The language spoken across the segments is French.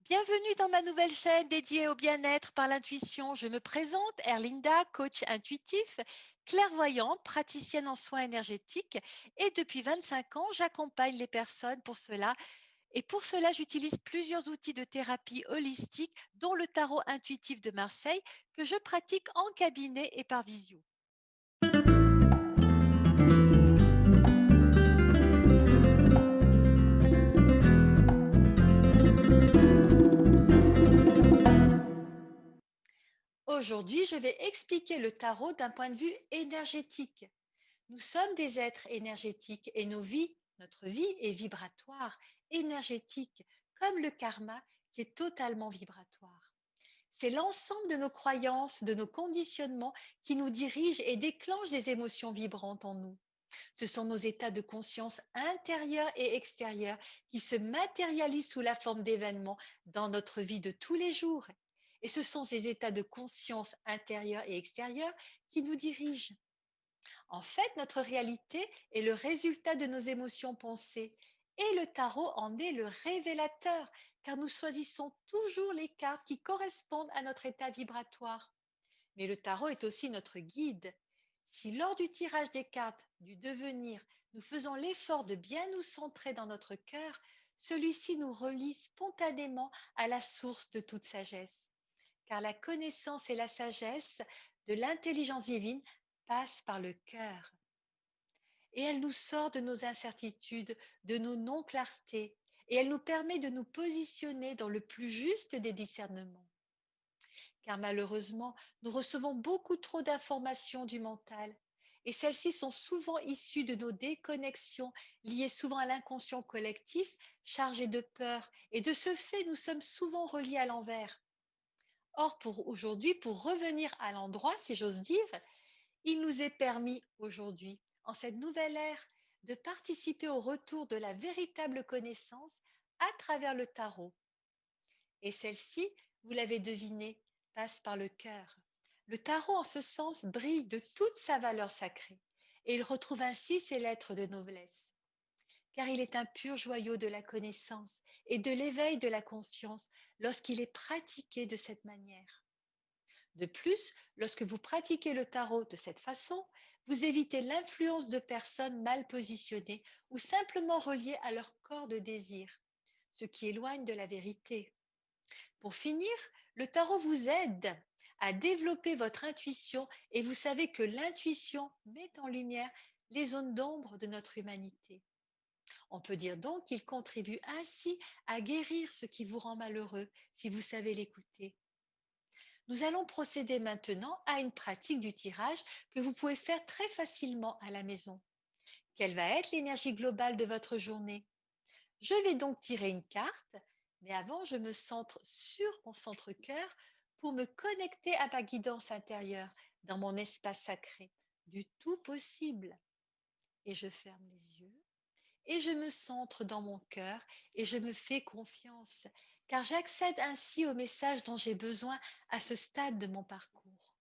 Bienvenue dans ma nouvelle chaîne dédiée au bien-être par l'intuition. Je me présente, Erlinda, coach intuitif, clairvoyante, praticienne en soins énergétiques et depuis 25 ans, j'accompagne les personnes pour cela. Et pour cela, j'utilise plusieurs outils de thérapie holistique, dont le tarot intuitif de Marseille que je pratique en cabinet et par visio. Aujourd'hui, je vais expliquer le tarot d'un point de vue énergétique. Nous sommes des êtres énergétiques et notre vie est vibratoire, énergétique, comme le karma qui est totalement vibratoire. C'est l'ensemble de nos croyances, de nos conditionnements qui nous dirigent et déclenchent des émotions vibrantes en nous. Ce sont nos états de conscience intérieurs et extérieurs qui se matérialisent sous la forme d'événements dans notre vie de tous les jours. Et ce sont ces états de conscience intérieurs et extérieurs qui nous dirigent. En fait, notre réalité est le résultat de nos émotions pensées et le tarot en est le révélateur car nous choisissons toujours les cartes qui correspondent à notre état vibratoire. Mais le tarot est aussi notre guide. Si lors du tirage des cartes du devenir, nous faisons l'effort de bien nous centrer dans notre cœur, celui-ci nous relie spontanément à la source de toute sagesse. Car la connaissance et la sagesse de l'intelligence divine passent par le cœur et elle nous sort de nos incertitudes, de nos non-clartés, et elle nous permet de nous positionner dans le plus juste des discernements. Car malheureusement, nous recevons beaucoup trop d'informations du mental, et celles-ci sont souvent issues de nos déconnexions, liées souvent à l'inconscient collectif, chargé de peur, et de ce fait, nous sommes souvent reliés à l'envers. Or, pour aujourd'hui, pour revenir à l'endroit, si j'ose dire, il nous est permis aujourd'hui, en cette nouvelle ère, de participer au retour de la véritable connaissance à travers le tarot. Et celle-ci, vous l'avez deviné, passe par le cœur. Le tarot, en ce sens, brille de toute sa valeur sacrée et il retrouve ainsi ses lettres de noblesse. Car il est un pur joyau de la connaissance et de l'éveil de la conscience lorsqu'il est pratiqué de cette manière. De plus, lorsque vous pratiquez le tarot de cette façon, vous évitez l'influence de personnes mal positionnées ou simplement reliées à leur corps de désir, ce qui éloigne de la vérité. Pour finir, le tarot vous aide à développer votre intuition et vous savez que l'intuition met en lumière les zones d'ombre de notre humanité. On peut dire donc qu'il contribue ainsi à guérir ce qui vous rend malheureux si vous savez l'écouter. Nous allons procéder maintenant à une pratique du tirage que vous pouvez faire très facilement à la maison. Quelle va être l'énergie globale de votre journée? Je vais donc tirer une carte, mais avant, je me centre sur mon centre-cœur pour me connecter à ma guidance intérieure dans mon espace sacré, du tout possible. Et je ferme les yeux et je me centre dans mon cœur et je me fais confiance, car j'accède ainsi au message dont j'ai besoin à ce stade de mon parcours.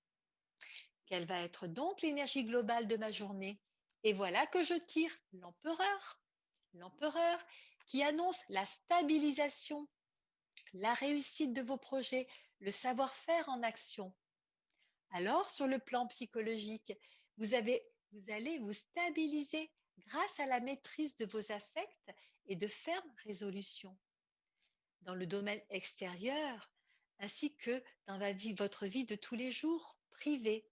Quelle va être donc l'énergie globale de ma journée? Et voilà que je tire l'empereur. L'empereur qui annonce la stabilisation, la réussite de vos projets, le savoir-faire en action. Alors, sur le plan psychologique, vous, vous allez vous stabiliser grâce à la maîtrise de vos affects et de fermes résolutions. Dans le domaine extérieur, ainsi que dans votre vie de tous les jours, privée.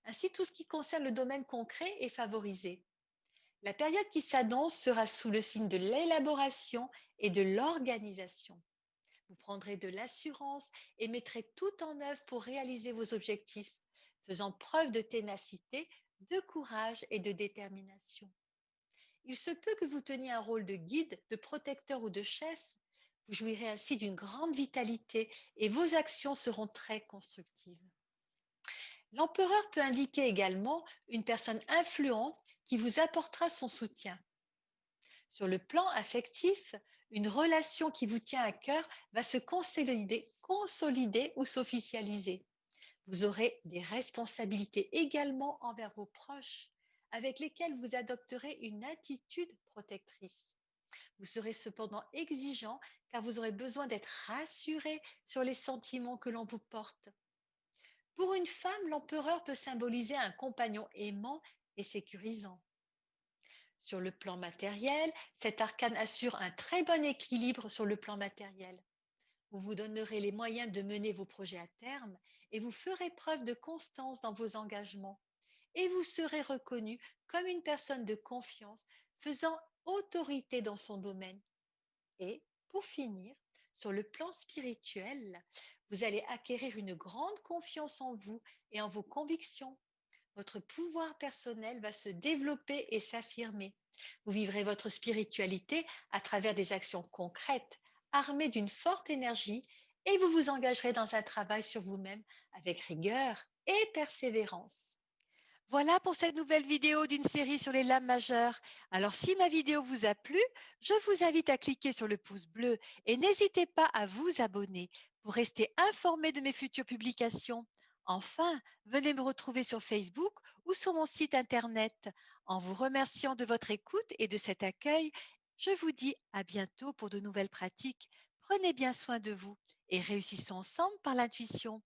Ainsi, tout ce qui concerne le domaine concret est favorisé. La période qui s'annonce sera sous le signe de l'élaboration et de l'organisation. Vous prendrez de l'assurance et mettrez tout en œuvre pour réaliser vos objectifs, faisant preuve de ténacité, de courage et de détermination. Il se peut que vous teniez un rôle de guide, de protecteur ou de chef. Vous jouirez ainsi d'une grande vitalité et vos actions seront très constructives. L'empereur peut indiquer également une personne influente qui vous apportera son soutien. Sur le plan affectif, une relation qui vous tient à cœur va se consolider ou s'officialiser. Vous aurez des responsabilités également envers vos proches, avec lesquels vous adopterez une attitude protectrice. Vous serez cependant exigeant car vous aurez besoin d'être rassuré sur les sentiments que l'on vous porte. Pour une femme, l'empereur peut symboliser un compagnon aimant et sécurisant. Sur le plan matériel, cet arcane assure un très bon équilibre sur le plan matériel. Vous vous donnerez les moyens de mener vos projets à terme et vous ferez preuve de constance dans vos engagements. Et vous serez reconnu comme une personne de confiance faisant autorité dans son domaine. Et pour finir, sur le plan spirituel, vous allez acquérir une grande confiance en vous et en vos convictions. Votre pouvoir personnel va se développer et s'affirmer. Vous vivrez votre spiritualité à travers des actions concrètes, armées d'une forte énergie, et vous vous engagerez dans un travail sur vous-même avec rigueur et persévérance. Voilà pour cette nouvelle vidéo d'une série sur les lames majeures. Alors si ma vidéo vous a plu, je vous invite à cliquer sur le pouce bleu et n'hésitez pas à vous abonner pour rester informé de mes futures publications. Enfin, venez me retrouver sur Facebook ou sur mon site internet. En vous remerciant de votre écoute et de cet accueil, je vous dis à bientôt pour de nouvelles pratiques. Prenez bien soin de vous et réussissons ensemble par l'intuition.